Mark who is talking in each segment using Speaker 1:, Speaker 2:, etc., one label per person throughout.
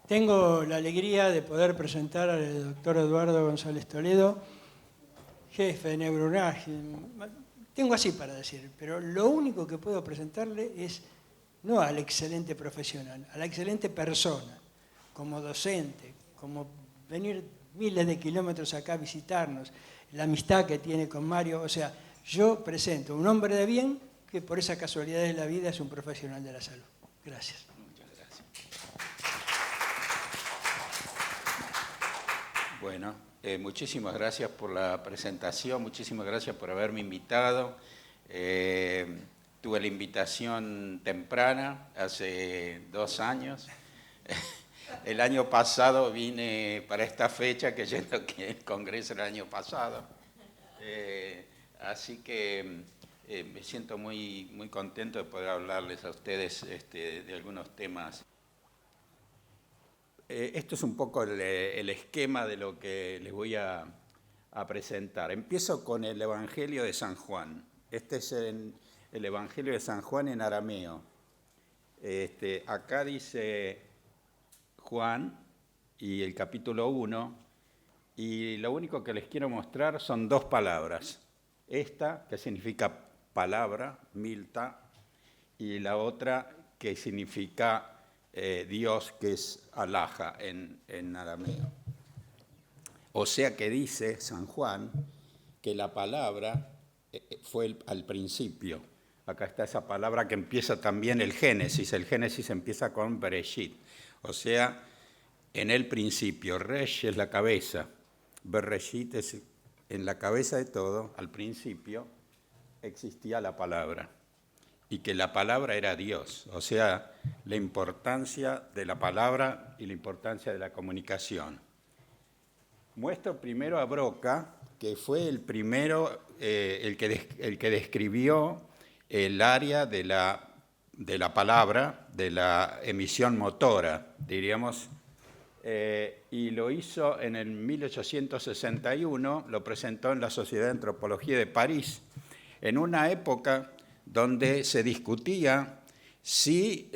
Speaker 1: Tengo la alegría de poder presentar al doctor Eduardo González Toledo, jefe de neurología. Tengo así para decir, pero lo único que puedo presentarle es no al excelente profesional, a la excelente persona, como docente, como venir miles de kilómetros acá a visitarnos, la amistad que tiene con Mario. O sea, yo presento un hombre de bien que por esa casualidad de la vida es un profesional de la salud. Gracias.
Speaker 2: Muchas gracias. Bueno, muchísimas gracias por la presentación, muchísimas gracias por haberme invitado. Tuve la invitación temprana, hace 2 años. El año pasado vine para esta fecha, que el Congreso el año pasado. Así que me siento muy contento de poder hablarles a ustedes de algunos temas. Esto es un poco el esquema de lo que les voy a presentar. Empiezo con el Evangelio de San Juan. Este es el Evangelio de San Juan en arameo. Acá dice Juan y el capítulo 1, y lo único que les quiero mostrar son 2 palabras. Esta, que significa palabra, milta, y la otra, que significa Dios, que es Alaja en arameo. O sea que dice San Juan que la palabra fue al principio. Acá está esa palabra que empieza también el Génesis. El Génesis empieza con Bereshit. O sea, en el principio. Resh es la cabeza. Bereshit es en la cabeza de todo. Al principio existía la palabra. Y que la palabra era Dios, o sea, la importancia de la palabra y la importancia de la comunicación. Muestro primero a Broca, que fue el primero, el que describió el área de la palabra, de la emisión motora, diríamos, y lo hizo en el 1861, lo presentó en la Sociedad de Antropología de París, en una época donde se discutía si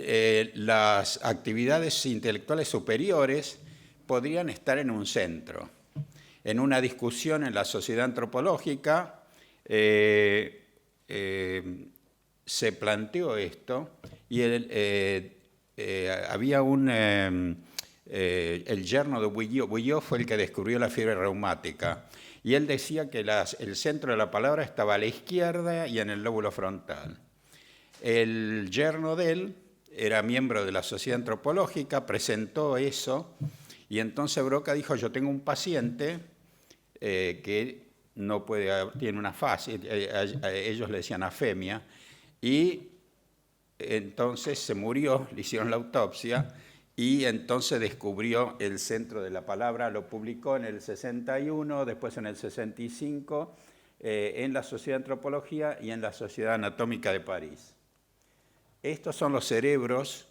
Speaker 2: las actividades intelectuales superiores podrían estar en un centro. En una discusión en la Sociedad Antropológica se planteó esto y había el yerno de Bouillot. Bouillot fue el que descubrió la fiebre reumática. Y él decía que el centro de la palabra estaba a la izquierda y en el lóbulo frontal. El yerno de él era miembro de la Sociedad Antropológica, presentó eso, y entonces Broca dijo: yo tengo un paciente que no puede, tiene una fase, ellos le decían afemia, y entonces se murió, le hicieron la autopsia, y entonces descubrió el centro de la palabra, lo publicó en el 61, después en el 65, en la Sociedad de Antropología y en la Sociedad Anatómica de París. Estos son los cerebros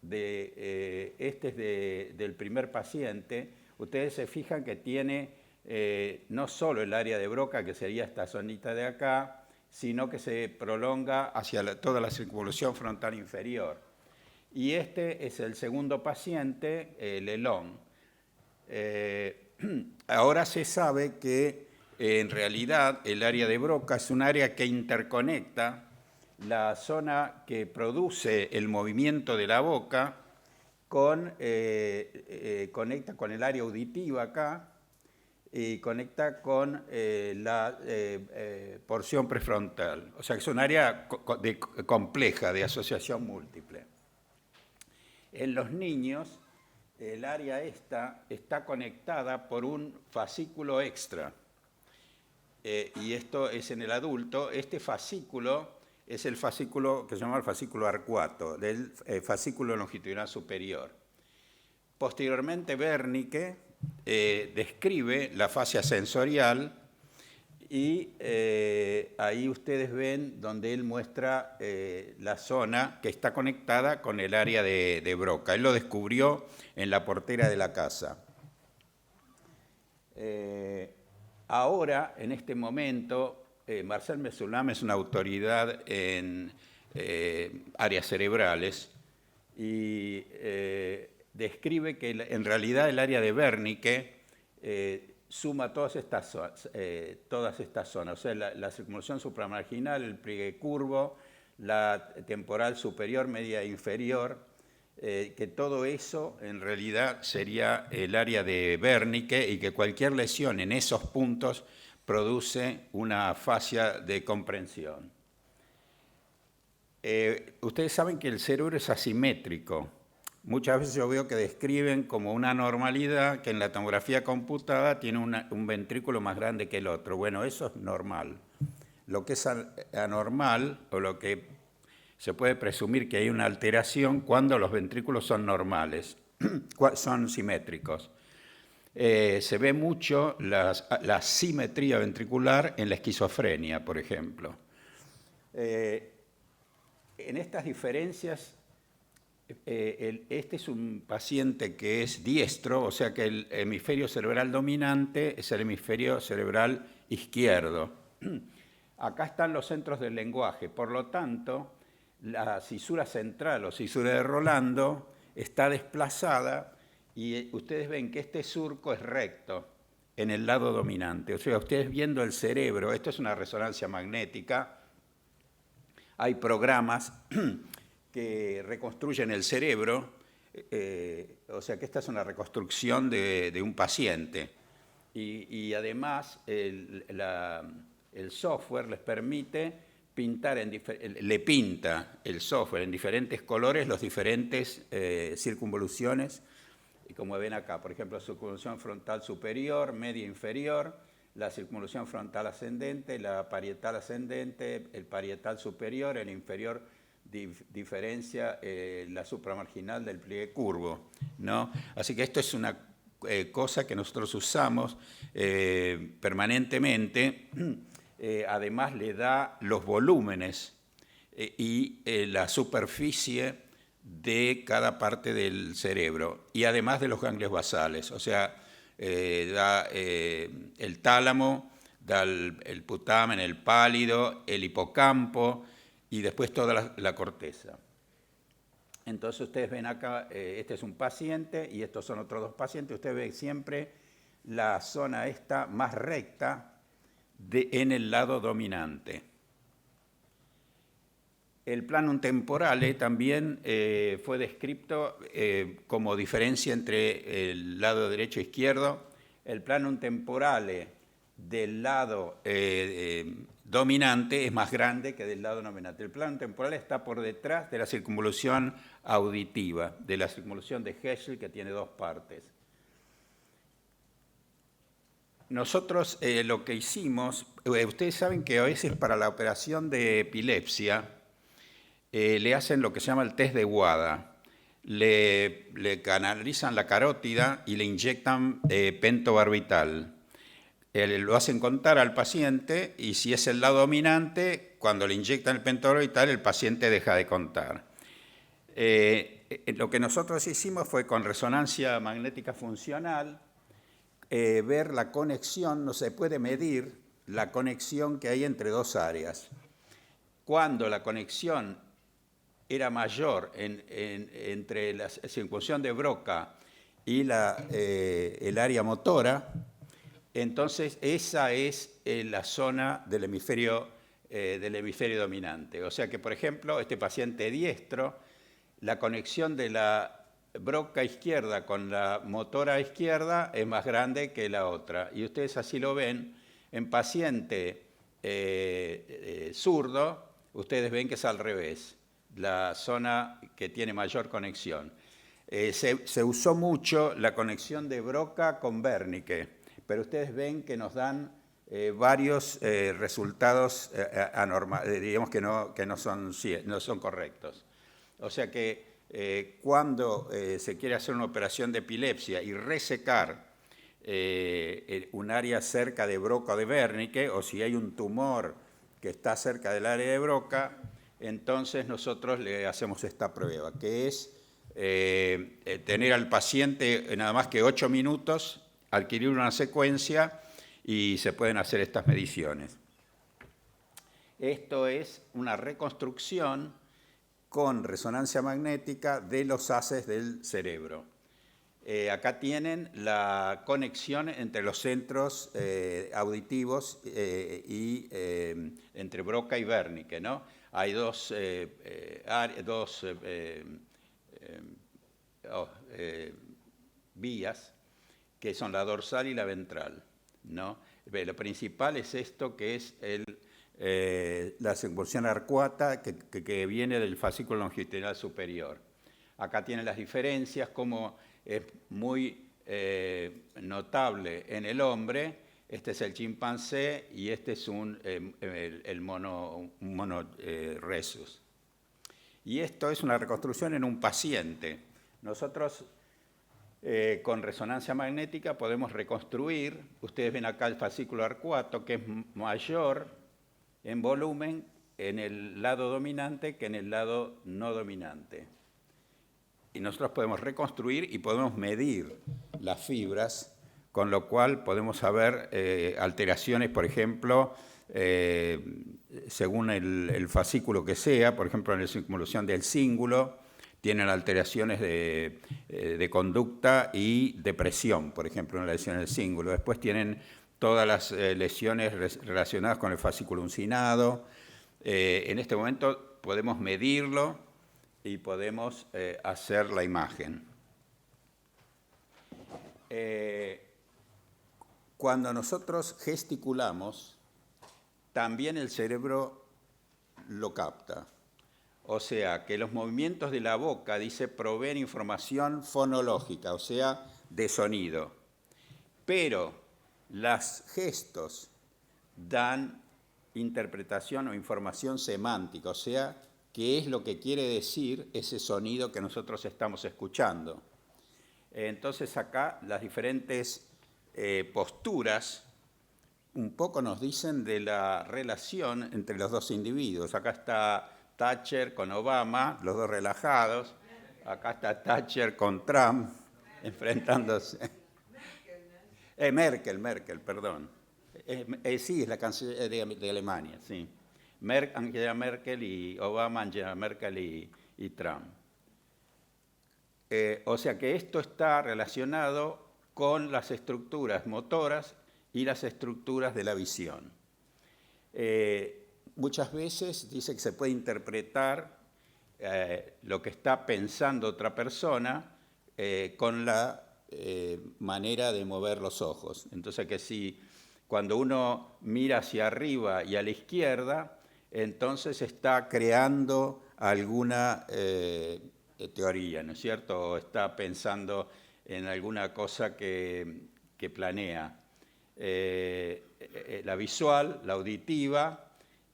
Speaker 2: del primer paciente. Ustedes se fijan que tiene no solo el área de Broca, que sería esta zonita de acá, sino que se prolonga hacia toda la circunvolución frontal inferior. Y este es el segundo paciente, Lelón. Ahora se sabe que en realidad el área de Broca es un área que interconecta la zona que produce el movimiento de la boca, conecta con el área auditiva acá y conecta con la porción prefrontal. O sea que es un área compleja de asociación múltiple. En los niños, el área esta está conectada por un fascículo extra. Y esto es en el adulto. Este fascículo es el fascículo que se llama el fascículo arcuato, del fascículo longitudinal superior. Posteriormente, Wernicke describe la fascia sensorial y ahí ustedes ven donde él muestra la zona que está conectada con el área de Broca. Él lo descubrió en la portera de la casa. Ahora, en este momento, Marcel Mesulam es una autoridad en áreas cerebrales y describe que en realidad el área de Wernicke suma todas estas zonas, o sea, la circunvolución supramarginal, el pliegue curvo, la temporal superior, media e inferior, que todo eso en realidad sería el área de Wernicke y que cualquier lesión en esos puntos produce una afasia de comprensión. Ustedes saben que el cerebro es asimétrico. Muchas veces yo veo que describen como una normalidad que en la tomografía computada tiene un ventrículo más grande que el otro. Bueno, eso es normal. Lo que es anormal, o lo que se puede presumir que hay una alteración cuando los ventrículos son normales, son simétricos. Se ve mucho la simetría ventricular en la esquizofrenia, por ejemplo. En estas diferencias, este es un paciente que es diestro, o sea que el hemisferio cerebral dominante es el hemisferio cerebral izquierdo. Acá están los centros del lenguaje, por lo tanto, la cisura central o cisura de Rolando está desplazada y ustedes ven que este surco es recto en el lado dominante. O sea, ustedes viendo el cerebro, esto es una resonancia magnética, hay programas que reconstruyen el cerebro, o sea que esta es una reconstrucción de un paciente. Y además el software les permite pintar, le pinta el software en diferentes colores los diferentes circunvoluciones. Y como ven acá, por ejemplo, circunvolución frontal superior, media inferior, la circunvolución frontal ascendente, la parietal ascendente, el parietal superior, el inferior diferencia la supramarginal del pliegue curvo, ¿no? Así que esto es una cosa que nosotros usamos permanentemente. Además le da los volúmenes y la superficie de cada parte del cerebro y además de los ganglios basales, o sea, da el tálamo, da el putamen, el pálido, el hipocampo y después toda la corteza. Entonces ustedes ven acá, este es un paciente y estos son otros dos pacientes, ustedes ven siempre la zona esta más recta en el lado dominante. El planum temporale también fue descrito como diferencia entre el lado derecho e izquierdo. El planum temporale del lado dominante es más grande que del lado dominante. El planum temporale está por detrás de la circunvolución auditiva, de la circunvolución de Herschel, que tiene dos partes. Nosotros lo que hicimos, ustedes saben que a veces para la operación de epilepsia le hacen lo que se llama el test de WADA. Le canalizan la carótida y le inyectan pentobarbital. Lo hacen contar al paciente y si es el lado dominante, cuando le inyectan el pentobarbital, el paciente deja de contar. Lo que nosotros hicimos fue con resonancia magnética funcional, ver la conexión, no se puede medir la conexión que hay entre dos áreas. Cuando la conexión era mayor entre la circunvolución de Broca y el área motora, entonces esa es la zona del hemisferio dominante. O sea que, por ejemplo, este paciente diestro, la conexión de la Broca izquierda con la motora izquierda es más grande que la otra. Y ustedes así lo ven. En paciente zurdo, ustedes ven que es al revés, la zona que tiene mayor conexión. Se usó mucho la conexión de Broca con Wernicke, pero ustedes ven que nos dan varios resultados anormales, digamos que no son correctos. O sea que cuando se quiere hacer una operación de epilepsia y resecar un área cerca de Broca o de Wernicke, o si hay un tumor que está cerca del área de Broca, entonces nosotros le hacemos esta prueba, que es tener al paciente nada más que 8 minutos, adquirir una secuencia y se pueden hacer estas mediciones. Esto es una reconstrucción con resonancia magnética de los haces del cerebro. Acá tienen la conexión entre los centros auditivos y entre Broca y Wernicke, ¿no? Hay dos vías, que son la dorsal y la ventral, ¿no? Lo principal es esto, que es la circunvolución arcuata que viene del fascículo longitudinal superior. Acá tienen las diferencias, como es muy notable en el hombre. Este es el chimpancé y este es el mono rhesus. Y esto es una reconstrucción en un paciente. Nosotros con resonancia magnética podemos reconstruir. Ustedes ven acá el fascículo arcuato, que es mayor en volumen en el lado dominante que en el lado no dominante. Y nosotros podemos reconstruir y podemos medir las fibras, con lo cual podemos saber alteraciones, por ejemplo, según el fascículo que sea. Por ejemplo, en la circunvolución del cíngulo tienen alteraciones de conducta y de presión, por ejemplo, en la lesión del cíngulo. Después tienen todas las lesiones relacionadas con el fascículo uncinado. En este momento podemos medirlo y podemos hacer la imagen. Cuando nosotros gesticulamos, también el cerebro lo capta. O sea, que los movimientos de la boca, dice, proveen información fonológica, o sea, de sonido. Pero los gestos dan interpretación o información semántica, o sea, qué es lo que quiere decir ese sonido que nosotros estamos escuchando. Entonces acá las diferentes posturas un poco nos dicen de la relación entre los dos individuos. Acá está Thatcher con Obama, los dos relajados. Acá está Thatcher con Trump, enfrentándose. Merkel, perdón. Sí, es la canciller de Alemania, sí. Angela Merkel y Obama, Angela Merkel y Trump. O sea que esto está relacionado con las estructuras motoras y las estructuras de la visión. Muchas veces dice que se puede interpretar lo que está pensando otra persona con la manera de mover los ojos. Entonces que si cuando uno mira hacia arriba y a la izquierda, entonces está creando alguna teoría, ¿no es cierto? O está pensando en alguna cosa que planea. La visual, la auditiva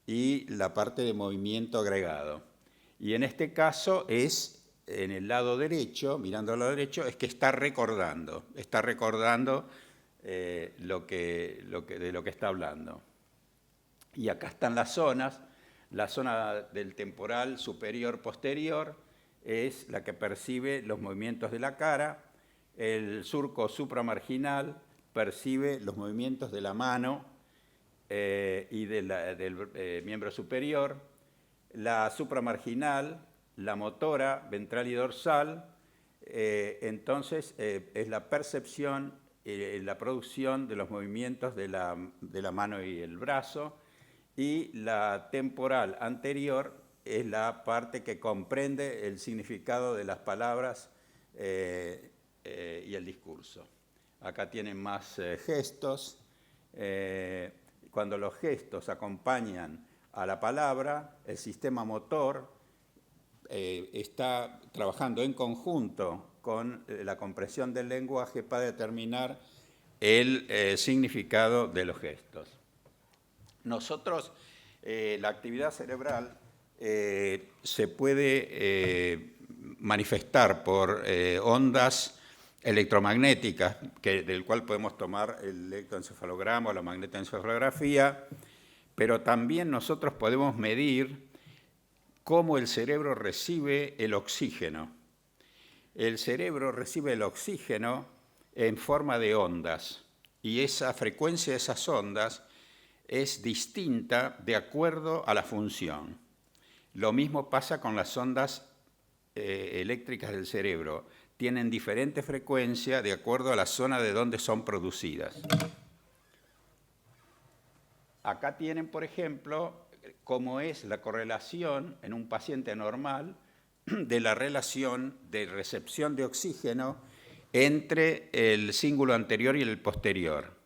Speaker 2: y la parte de movimiento agregado. Y en este caso es, en el lado derecho, mirando al lado derecho, es que está recordando de lo que está hablando. Y acá están las zonas. La zona del temporal superior-posterior es la que percibe los movimientos de la cara. El surco supramarginal percibe los movimientos de la mano y del miembro superior. La supramarginal, la motora, ventral y dorsal, entonces es la percepción, la producción de los movimientos de la mano y el brazo. Y la temporal anterior es la parte que comprende el significado de las palabras y el discurso. Acá tienen más gestos. Cuando los gestos acompañan a la palabra, el sistema motor está trabajando en conjunto con la comprensión del lenguaje para determinar el significado de los gestos. Nosotros, la actividad cerebral se puede manifestar por ondas electromagnéticas, del cual podemos tomar el electroencefalograma o la magnetoencefalografía, pero también nosotros podemos medir cómo el cerebro recibe el oxígeno. El cerebro recibe el oxígeno en forma de ondas, y esa frecuencia de esas ondas es distinta de acuerdo a la función. Lo mismo pasa con las ondas eléctricas del cerebro. tienen diferente frecuencia de acuerdo a la zona de donde son producidas. Acá tienen, por ejemplo, cómo es la correlación en un paciente normal de la relación de recepción de oxígeno entre el cíngulo anterior y el posterior.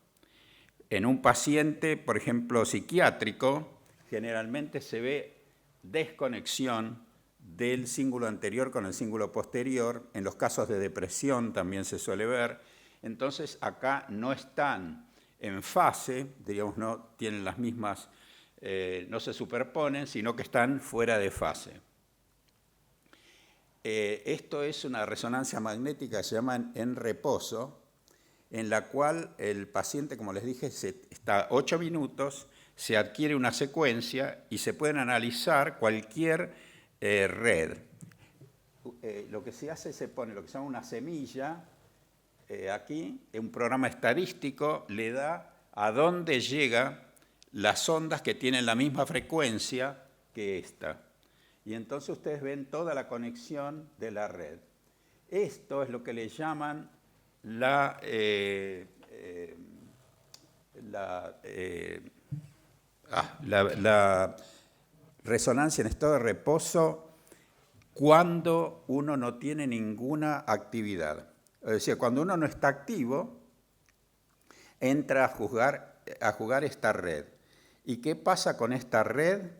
Speaker 2: En un paciente, por ejemplo, psiquiátrico, generalmente se ve desconexión del cíngulo anterior con el cíngulo posterior. En los casos de depresión también se suele ver. Entonces, acá no están en fase, digamos, no tienen las mismas, no se superponen, sino que están fuera de fase. Esto es una resonancia magnética que se llama en reposo, en la cual el paciente, como les dije, está 8 minutos, se adquiere una secuencia y se pueden analizar cualquier red. Lo que se hace, se pone lo que se llama una semilla, aquí, un programa estadístico le da a dónde llegan las ondas que tienen la misma frecuencia que esta. Y entonces ustedes ven toda la conexión de la red. Esto es lo que le llaman la resonancia en estado de reposo cuando uno no tiene ninguna actividad. Es decir, cuando uno no está activo, entra a jugar esta red. ¿Y qué pasa con esta red?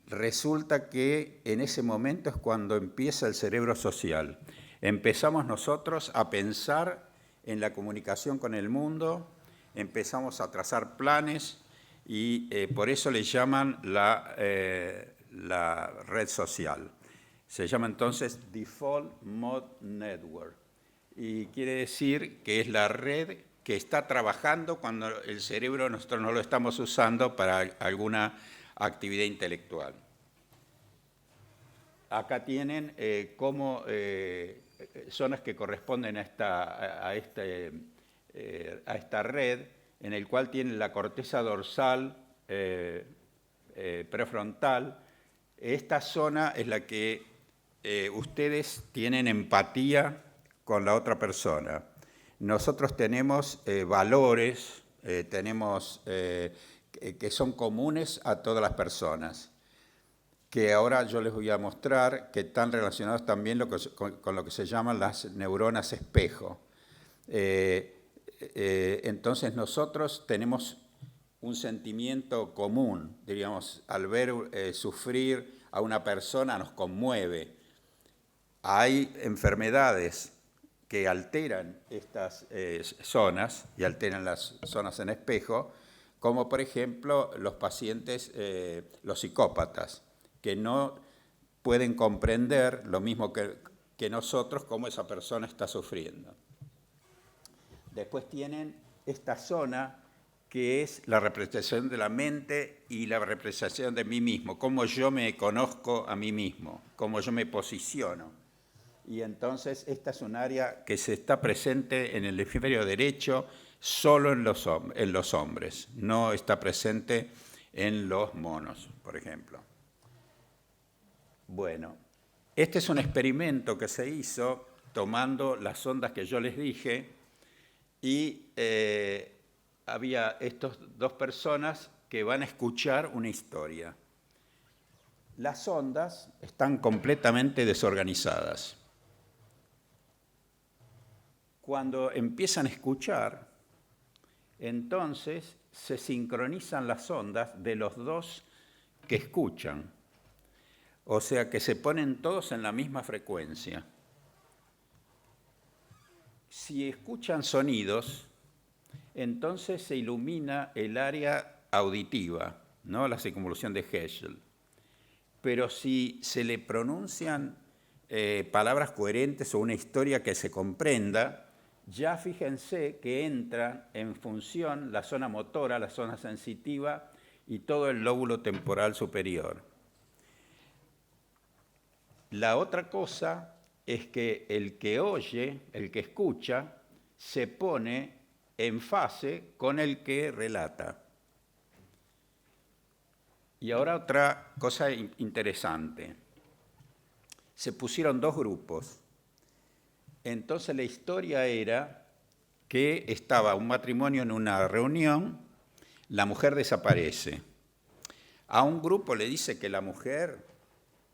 Speaker 2: Resulta que en ese momento es cuando empieza el cerebro social. Empezamos nosotros a pensar en la comunicación con el mundo, empezamos a trazar planes y por eso le llaman la red social. Se llama entonces Default Mode Network y quiere decir que es la red que está trabajando cuando el cerebro nosotros no lo estamos usando para alguna actividad intelectual. Acá tienen zonas que corresponden a esta red, en el cual tienen la corteza dorsal prefrontal. Esta zona es la que ustedes tienen empatía con la otra persona. Nosotros tenemos valores, que son comunes a todas las personas, que ahora yo les voy a mostrar que están relacionados también con lo que se llaman las neuronas espejo. Entonces nosotros tenemos un sentimiento común, diríamos, al ver sufrir a una persona nos conmueve. Hay enfermedades que alteran estas zonas y alteran las zonas en espejo, como por ejemplo los pacientes, los psicópatas, que no pueden comprender lo mismo que nosotros cómo esa persona está sufriendo. Después tienen esta zona que es la representación de la mente y la representación de mí mismo, cómo yo me conozco a mí mismo, cómo yo me posiciono. Y entonces esta es un área que se está presente en el hemisferio derecho solo en los hombres, no está presente en los monos, por ejemplo. Bueno, este es un experimento que se hizo tomando las ondas que yo les dije y había estas dos personas que van a escuchar una historia. Las ondas están completamente desorganizadas. Cuando empiezan a escuchar, entonces se sincronizan las ondas de los dos que escuchan. O sea que se ponen todos en la misma frecuencia. Si escuchan sonidos, entonces se ilumina el área auditiva, ¿no? La circunvolución de Herschel. Pero si se le pronuncian palabras coherentes o una historia que se comprenda, ya fíjense que entra en función la zona motora, la zona sensitiva y todo el lóbulo temporal superior. La otra cosa es que el que oye, el que escucha, se pone en fase con el que relata. Y ahora otra cosa interesante. Se pusieron dos grupos. Entonces la historia era que estaba un matrimonio en una reunión, la mujer desaparece. A un grupo le dice que la mujer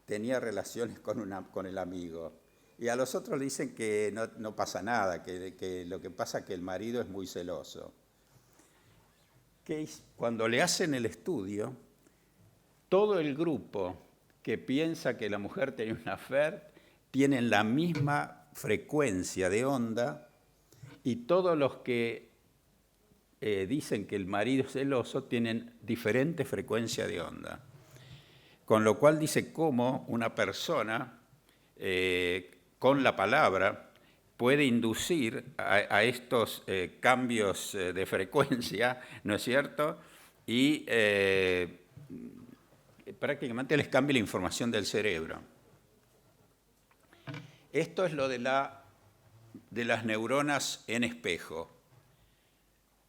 Speaker 2: tenía relaciones con el amigo. Y a los otros le dicen que no pasa nada, que lo que pasa es que el marido es muy celoso. Cuando le hacen el estudio, todo el grupo que piensa que la mujer tenía una affair tienen la misma frecuencia de onda, y todos los que dicen que el marido es celoso tienen diferente frecuencia de onda. Con lo cual dice cómo una persona con la palabra puede inducir a estos cambios de frecuencia, ¿no es cierto? Y prácticamente les cambia la información del cerebro. Esto es lo de las neuronas en espejo.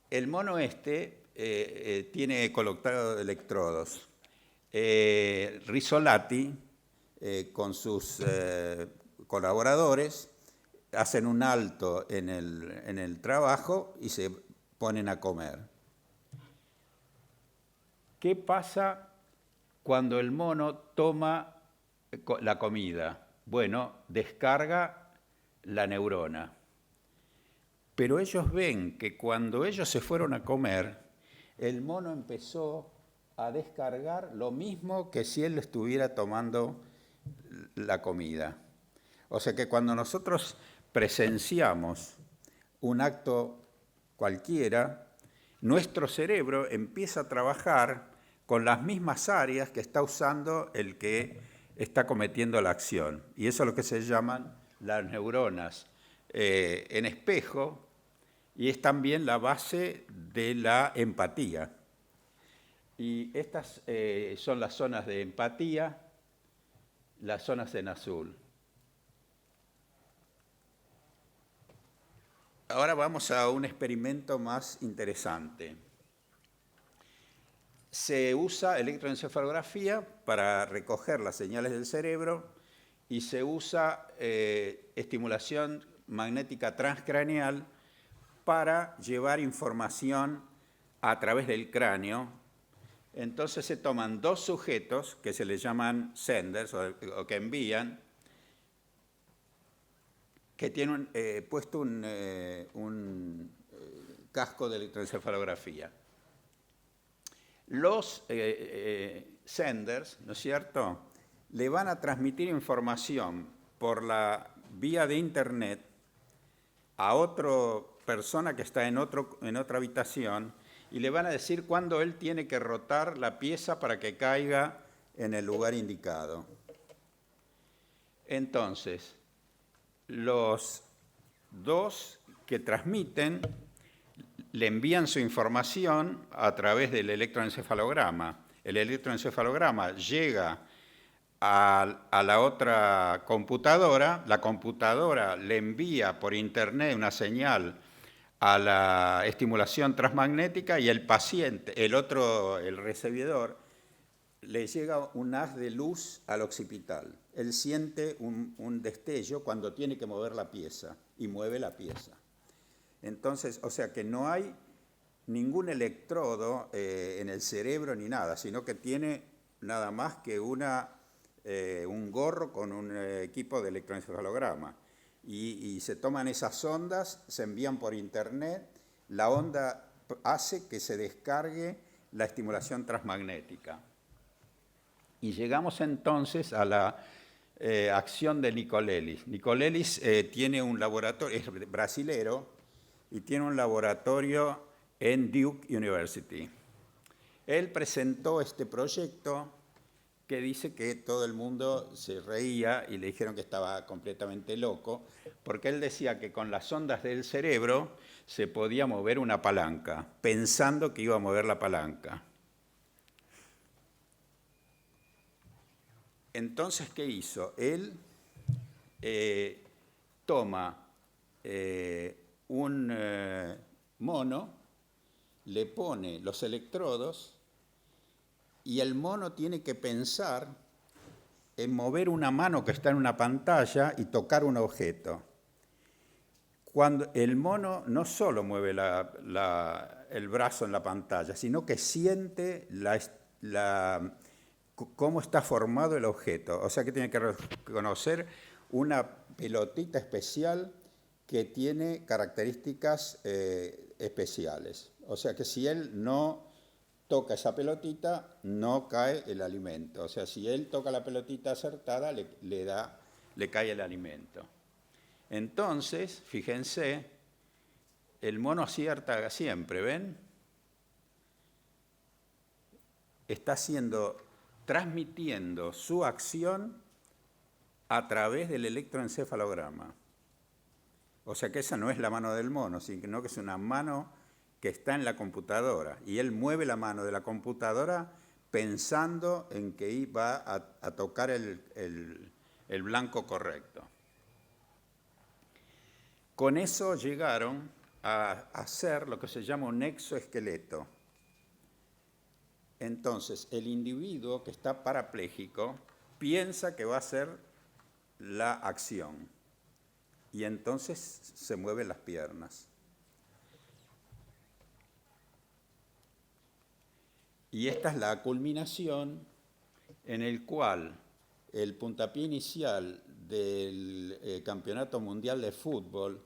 Speaker 2: El mono tiene colocados electrodos. Rizzolatti, con sus colaboradores, hacen un alto en el trabajo y se ponen a comer. ¿Qué pasa cuando el mono toma la comida? Bueno, descarga la neurona. Pero ellos ven que cuando ellos se fueron a comer, el mono empezó a descargar lo mismo que si él estuviera tomando la comida. O sea que cuando nosotros presenciamos un acto cualquiera, nuestro cerebro empieza a trabajar con las mismas áreas que está usando el que está cometiendo la acción. Y eso es lo que se llaman las neuronas en espejo, y es también la base de la empatía. Y estas son las zonas de empatía, las zonas en azul. Ahora vamos a un experimento más interesante. Se usa electroencefalografía para recoger las señales del cerebro y se usa estimulación magnética transcraneal para llevar información a través del cráneo. Entonces se toman dos sujetos que se les llaman senders o que envían, que tienen puesto un casco de electroencefalografía. Los senders, ¿no es cierto?, le van a transmitir información por la vía de Internet a otra persona que está en otra habitación, y le van a decir cuándo él tiene que rotar la pieza para que caiga en el lugar indicado. Entonces, los dos que transmiten le envían su información a través del electroencefalograma. El electroencefalograma llega a la otra computadora, la computadora le envía por internet una señal a la estimulación transmagnética, y el paciente, el recibidor, le llega un haz de luz al occipital. Él siente un destello cuando tiene que mover la pieza, y mueve la pieza. Entonces, o sea que no hay ningún electrodo en el cerebro ni nada, sino que tiene nada más que un gorro con un equipo de electroencefalograma. Y se toman esas ondas, se envían por internet, la onda hace que se descargue la estimulación transmagnética. Y llegamos entonces a la acción de Nicolelis. Nicolelis tiene un laboratorio, es brasilero, y tiene un laboratorio en Duke University. Él presentó este proyecto que dice que todo el mundo se reía y le dijeron que estaba completamente loco, porque él decía que con las ondas del cerebro se podía mover una palanca, pensando que iba a mover la palanca. Entonces, ¿qué hizo? Él toma un mono, le pone los electrodos, y el mono tiene que pensar en mover una mano que está en una pantalla y tocar un objeto. cuando el mono no solo mueve el brazo en la pantalla, sino que siente cómo está formado el objeto. O sea que tiene que reconocer una pelotita especial que tiene características especiales. O sea que si él no toca esa pelotita, no cae el alimento. O sea, si él toca la pelotita acertada, le cae el alimento. Entonces, fíjense, el mono acierta siempre, ¿ven? Está transmitiendo su acción a través del electroencefalograma. O sea que esa no es la mano del mono, sino que es una mano que está en la computadora. Y él mueve la mano de la computadora pensando en que va a tocar el blanco correcto. Con eso llegaron a hacer lo que se llama un exoesqueleto. Entonces, el individuo que está parapléjico piensa que va a hacer la acción y entonces se mueven las piernas. Y esta es la culminación en el cual el puntapié inicial del Campeonato Mundial de Fútbol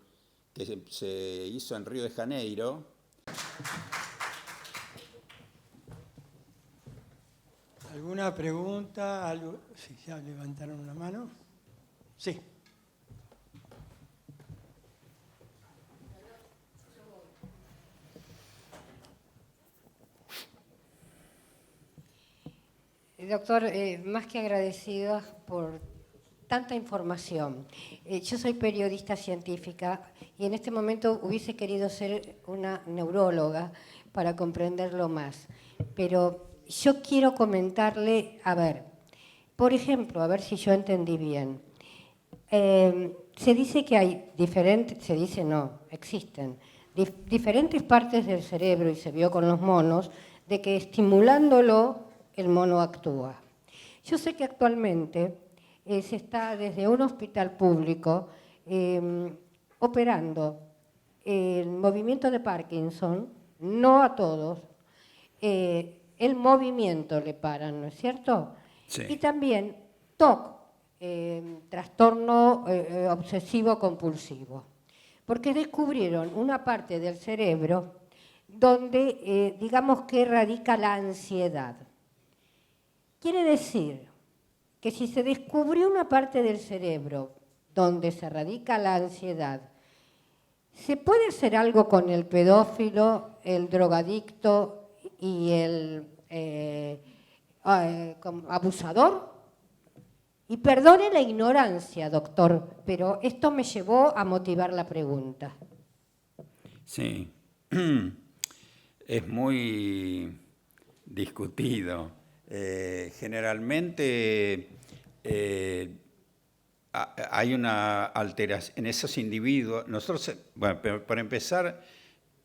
Speaker 2: que se hizo en Río de Janeiro.
Speaker 1: ¿Alguna pregunta? ¿Algo? Sí, ya levantaron una mano. Sí.
Speaker 3: Doctor, más que agradecida por tanta información. Yo soy periodista científica y en este momento hubiese querido ser una neuróloga para comprenderlo más. Pero yo quiero comentarle, a ver, por ejemplo, a ver si yo entendí bien. Se dice que hay existen diferentes partes del cerebro, y se vio con los monos, de que estimulándolo el mono actúa. Yo sé que actualmente se está desde un hospital público operando el movimiento de Parkinson, no a todos, el movimiento le paran, ¿no es cierto?
Speaker 2: Sí.
Speaker 3: Y también TOC, trastorno obsesivo compulsivo, porque descubrieron una parte del cerebro donde digamos que radica la ansiedad. Quiere decir que si se descubrió una parte del cerebro donde se radica la ansiedad, ¿se puede hacer algo con el pedófilo, el drogadicto y el abusador? Y perdone la ignorancia, doctor, pero esto me llevó a motivar la pregunta.
Speaker 2: Sí, es muy discutido. Generalmente hay una alteración en esos individuos. Nosotros, bueno, para empezar,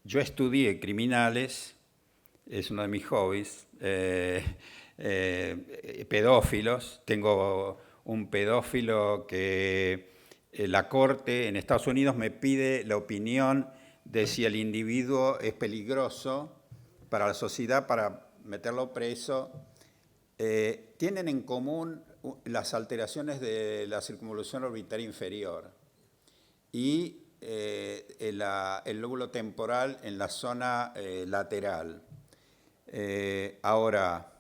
Speaker 2: yo estudié criminales, es uno de mis hobbies, pedófilos. Tengo un pedófilo que la corte en Estados Unidos me pide la opinión de si el individuo es peligroso para la sociedad, para meterlo preso. Tienen en común las alteraciones de la circunvolución orbitaria inferior y el lóbulo temporal en la zona lateral. Ahora,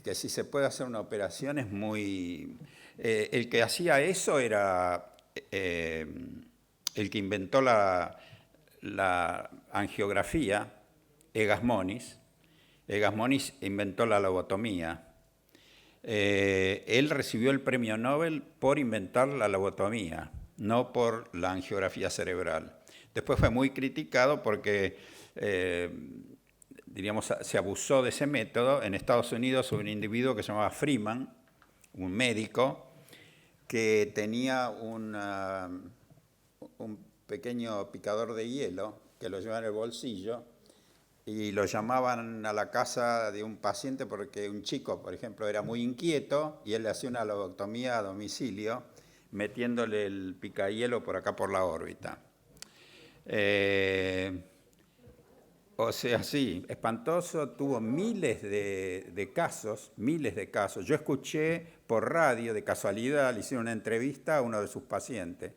Speaker 2: que si se puede hacer una operación es muy... el que hacía eso era el que inventó la angiografía, Egas Moniz. Egas Moniz inventó la lobotomía. Él recibió el premio Nobel por inventar la lobotomía, no por la angiografía cerebral. Después fue muy criticado porque, diríamos, se abusó de ese método. En Estados Unidos hubo un individuo que se llamaba Freeman, un médico, que tenía un pequeño picador de hielo que lo llevaba en el bolsillo y lo llamaban a la casa de un paciente porque un chico, por ejemplo, era muy inquieto y él le hacía una lobotomía a domicilio. metiéndole el picahielo por acá por la órbita. O sea, sí, espantoso, tuvo miles de casos, miles de casos. Yo escuché por radio, de casualidad, le hicieron una entrevista a uno de sus pacientes,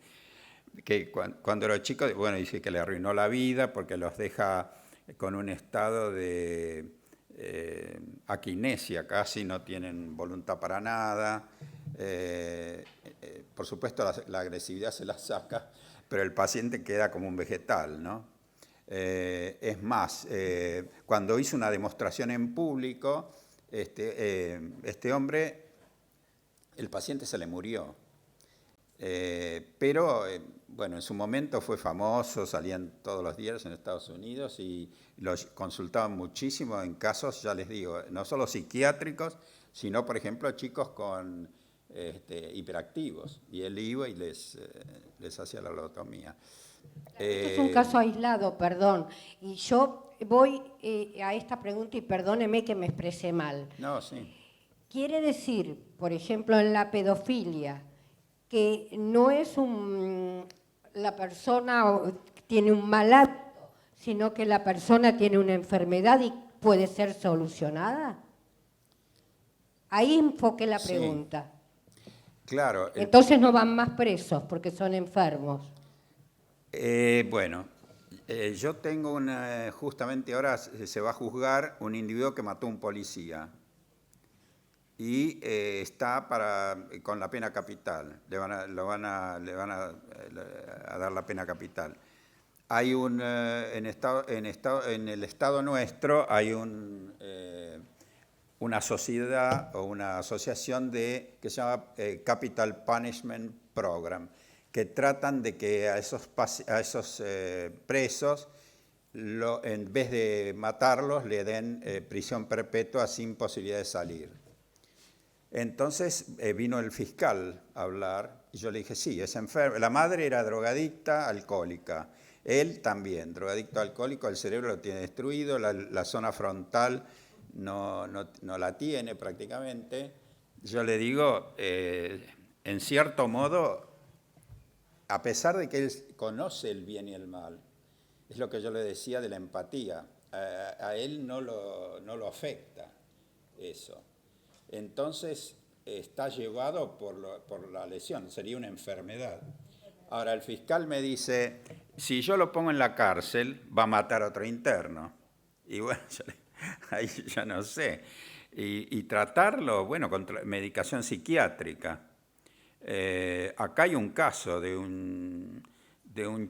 Speaker 2: que cuando era chico, bueno, dice que le arruinó la vida porque los deja con un estado de aquinesia, casi no tienen voluntad para nada. Por supuesto, la agresividad se la saca, pero el paciente queda como un vegetal, ¿no? Es más, cuando hizo una demostración en público, este hombre, el paciente se le murió. Pero, bueno, en su momento fue famoso, salían todos los días en Estados Unidos y los consultaban muchísimo en casos, ya les digo, no solo psiquiátricos, sino, por ejemplo, chicos con hiperactivos. Y él iba y les hacía la lobotomía.
Speaker 3: Este es un caso aislado, perdón. Y yo voy a esta pregunta y perdóneme que me expresé mal.
Speaker 2: No, sí.
Speaker 3: Quiere decir, por ejemplo, en la pedofilia, que no es la persona tiene un mal hábito, sino que la persona tiene una enfermedad y puede ser solucionada. Ahí enfoqué la pregunta.
Speaker 2: Sí. Claro.
Speaker 3: Entonces no van más presos porque son enfermos.
Speaker 2: Bueno, yo tengo justamente ahora se va a juzgar un individuo que mató a un policía y está con la pena capital, le van a dar la pena capital. Hay en el estado nuestro hay una sociedad o una asociación que se llama Capital Punishment Program, que tratan de que a esos presos, en vez de matarlos, le den prisión perpetua sin posibilidad de salir. Entonces vino el fiscal a hablar y yo le dije, sí, es enfermo. La madre era drogadicta, alcohólica. Él también, drogadicto, alcohólico, el cerebro lo tiene destruido, la zona frontal no la tiene prácticamente. Yo le digo, en cierto modo, a pesar de que él conoce el bien y el mal, es lo que yo le decía de la empatía, a él no lo afecta eso. Entonces está llevado por la lesión, sería una enfermedad. Ahora el fiscal me dice, si yo lo pongo en la cárcel, va a matar a otro interno. Y bueno, ahí ya no sé. Y tratarlo, bueno, con medicación psiquiátrica. Acá hay un caso de un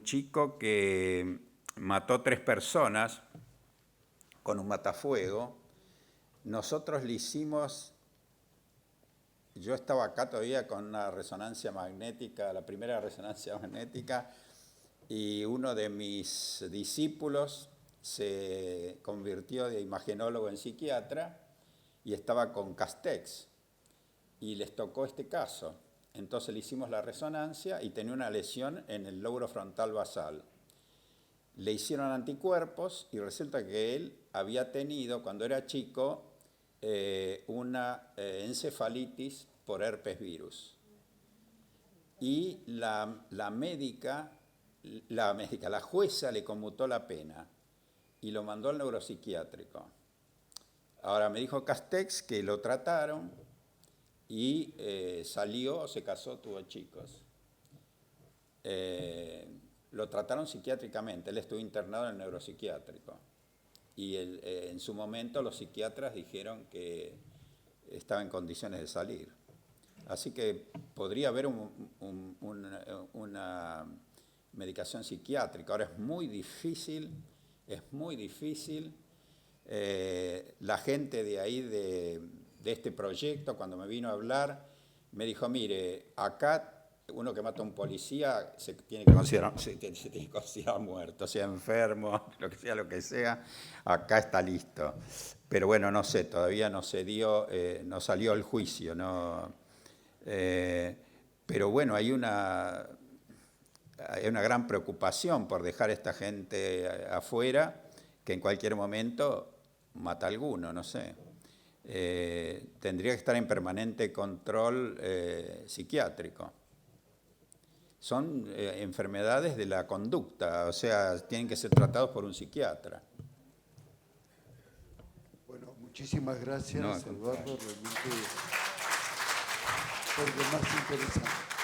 Speaker 2: chico que mató 3 personas con un matafuego. Nosotros le hicimos, yo estaba acá todavía con una resonancia magnética, la primera resonancia magnética, y uno de mis discípulos se convirtió de imagenólogo en psiquiatra y estaba con Castex y les tocó este caso. Entonces le hicimos la resonancia y tenía una lesión en el lóbulo frontal basal. Le hicieron anticuerpos y resulta que él había tenido, cuando era chico, una encefalitis por herpes virus. Y la jueza le conmutó la pena y lo mandó al neuropsiquiátrico. Ahora me dijo Castex que lo trataron y salió, se casó, tuvo chicos. Lo trataron psiquiátricamente, él estuvo internado en el neuropsiquiátrico. Y en su momento los psiquiatras dijeron que estaba en condiciones de salir. Así que podría haber una medicación psiquiátrica. Ahora es muy difícil. La gente de ahí, de este proyecto, cuando me vino a hablar, me dijo, mire, acá uno que mata a un policía se tiene que considerar muerto, sea enfermo, lo que sea, acá está listo. Pero bueno, no sé, todavía no se dio, no salió el juicio, no. Pero bueno, hay una gran preocupación por dejar a esta gente afuera, que en cualquier momento mata a alguno, no sé. Tendría que estar en permanente control psiquiátrico. son enfermedades de la conducta, o sea, tienen que ser tratados por un psiquiatra.
Speaker 4: Bueno, muchísimas gracias,
Speaker 2: No,
Speaker 4: Eduardo, realmente fue lo más interesante.